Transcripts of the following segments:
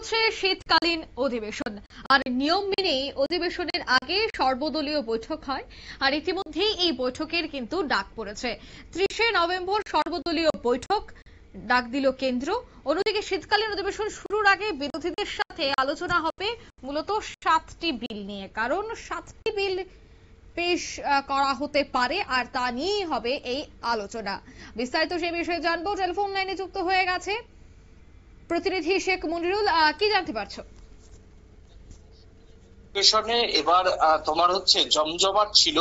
চলছে শীতকালীন অধিবেশন আর নিয়ম মেনেই অধিবেশনের আগে সর্বদলীয় বৈঠক হয় আর ইতিমধ্যেই এই বৈঠকের কিন্তু ডাক পড়েছে। 30শে নভেম্বর সর্বদলীয় বৈঠক ডাক দিল কেন্দ্র। অন্যদিকে শীতকালীন অধিবেশন শুরুর আগে বিরোধীদের সাথে আলোচনা হবে মূলত 7টি বিল নিয়ে, কারণ 7টি বিল পেশ করা হতে পারে আর তা নিয়েই হবে এই আলোচনা। বিস্তারিত সেই বিষয়ে জানবো, টেলিফোন লাইনে যুক্ত হয়ে গেছে প্রতিনিধি শেখ মনিরুল। কি জানতে পারছো? এবার তোমার জমজমাট ছিল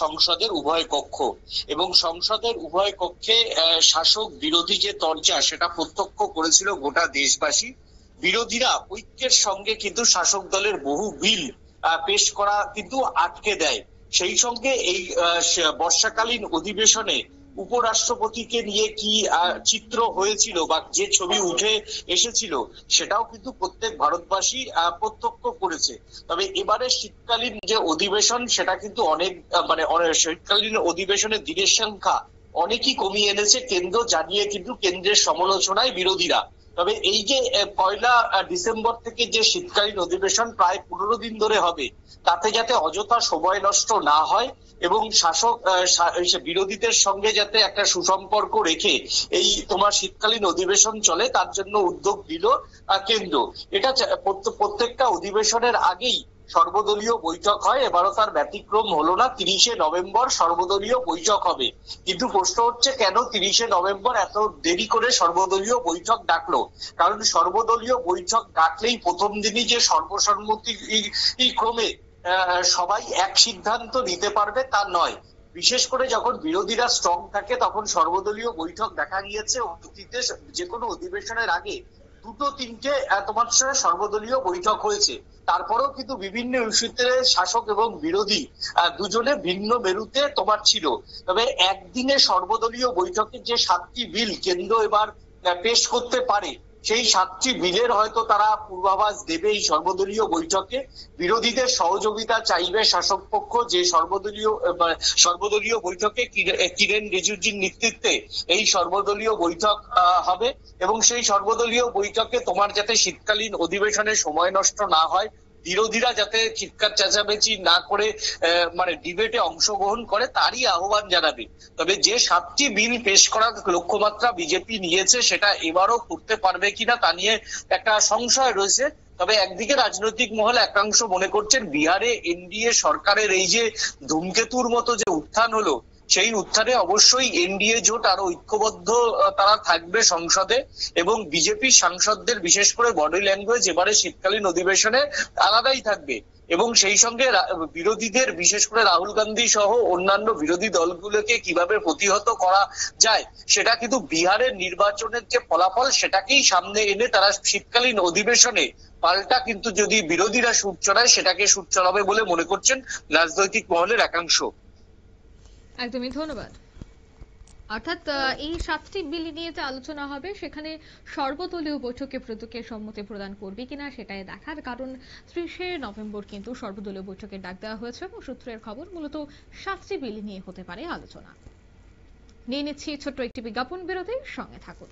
সংসদের উভয় কক্ষ, এবং সংসদের উভয় কক্ষে শাসক বিরোধী যে তরজা সেটা প্রত্যক্ষ করেছিল গোটা দেশবাসী। বিরোধীরা ঐক্যের সঙ্গে কিন্তু শাসক দলের বহু বিল পেশ করা কিন্তু আটকে দেয়। সেই সঙ্গে এই বর্ষাকালীন অধিবেশনে উপরাষ্ট্রপতিকে নিয়ে কি চিত্র হয়েছিল বা যে ছবি উঠে এসেছিল সেটাও কিন্তু প্রত্যেক ভারতবাসী প্রত্যক্ষ করেছে। তবে এবারে শীতকালীন যে অধিবেশন সেটা কিন্তু শীতকালীন অধিবেশনের দিনের সংখ্যা অনেকই কমিয়ে এনেছে কেন্দ্র, জানিয়ে কিন্তু কেন্দ্রের সমালোচনায় বিরোধীরা। তবে এই যে 1 ডিসেম্বর থেকে যে শীতকালীন অধিবেশন প্রায় 15 দিন ধরে হবে, তাতে যাতে অযথা সময় নষ্ট না হয় এবং শাসক বিরোধীদের সঙ্গে যাতে একটা সুসম্পর্ক রেখে এই তোমার শীতকালীন অধিবেশন চলে, তার জন্য উদ্যোগ দিল কেন্দ্র। এটা প্রত্যেকটা অধিবেশনের আগেই সর্বদলীয় বৈঠক হয়, এবারও তার ব্যতিক্রম হলো না। 30শে নভেম্বর সর্বদলীয় বৈঠক হবে, কিন্তু প্রশ্ন হচ্ছে কেন 30শে নভেম্বর এত দেরি করে সর্বদলীয় বৈঠক ডাকলো? কারণ সর্বদলীয় বৈঠক ডাকলেই প্রথম দিনই যে সর্বসম্মতি ক্রমে সবাই এক সিদ্ধান্ত নিতে পারবে তা নয়। বিশেষ করে যখন বিরোধীরা স্ট্রং থাকে তখন সর্বদলীয় বৈঠক দেখা গিয়েছে অতীতে যে কোনো অধিবেশনের আগে 2-3টে তোমার সর্বদলীয় বৈঠক হয়েছে। তারপরেও কিন্তু বিভিন্ন ইস্যুতে শাসক এবং বিরোধী দুজনে ভিন্ন মেরুতে তোমার ছিল। তবে একদিনে সর্বদলীয় বৈঠকে যে 7টি বিল কেন্দ্র এবার পেশ করতে পারে, সেই 7টি বিলের হয়তো তারা পূর্বাভাস দেবে এই সর্বদলীয় বৈঠকে। বিরোধীদের সহযোগিতা চাইবে শাসক পক্ষ, যে সর্বদলীয় বৈঠকে কিরেন রিজিজুর নেতৃত্বে এই সর্বদলীয় বৈঠক হবে, এবং সেই সর্বদলীয় বৈঠকে তোমার যাতে শীতকালীন অধিবেশনে সময় নষ্ট না হয়, বিরোধীরা যাতে চিৎকার চেঁচামেচি না করে ডিবেটে অংশগ্রহণ করে, তারই আহ্বান জানাবে। তবে যে 7টি বিল পেশ করার লক্ষ্যমাত্রা বিজেপি নিয়েছে সেটা এবারও করতে পারবে কিনা তা নিয়ে একটা সংশয় রয়েছে। তবে একদিকে রাজনৈতিক মহল একাংশ মনে করছেন বিহারে এনডিএ সরকারের এই যে ধূমকেতুর মতো যে উত্থান হলো, সেই উত্থানে অবশ্যই এনডিএ জোট আরো ঐক্যবদ্ধ তারা থাকবে সংসদে, এবং বিজেপি সাংসদদের বিশেষ করে বডি ল্যাঙ্গুয়েজ এবারে শীতকালীন অধিবেশনে আলাদাই থাকবে। এবং সেই সঙ্গে বিরোধীদের বিশেষ করে রাহুল গান্ধী সহ অন্যান্য বিরোধী দলগুলোকে কিভাবে প্রতিহত করা যায় সেটা কিন্তু বিহারের নির্বাচনের যে ফলাফল সেটাকেই সামনে এনে তারা শীতকালীন অধিবেশনে পাল্টা কিন্তু যদি বিরোধীরা সুর চড়ায় সেটাকে সুর চড়াবে বলে মনে করছেন রাজনৈতিক মহলের একাংশ। একদমই ধন্যবাদ। অর্থাৎ এই 7টি বিল নিয়ে যে আলোচনা হবে সেখানে সর্বদলীয় বৈঠকে প্রত্যেকে সম্মতি প্রদান করবে কিনা সেটাই দেখার, কারণ 30শে নভেম্বর কিন্তু সর্বদলীয় বৈঠকে ডাক দেওয়া হয়েছে এবং সূত্রের খবর মূলত 7টি বিল নিয়ে হতে পারে আলোচনা। নিয়ে নিচ্ছি ছোট্ট একটি বিজ্ঞাপন বিরতির সঙ্গে থাকুন।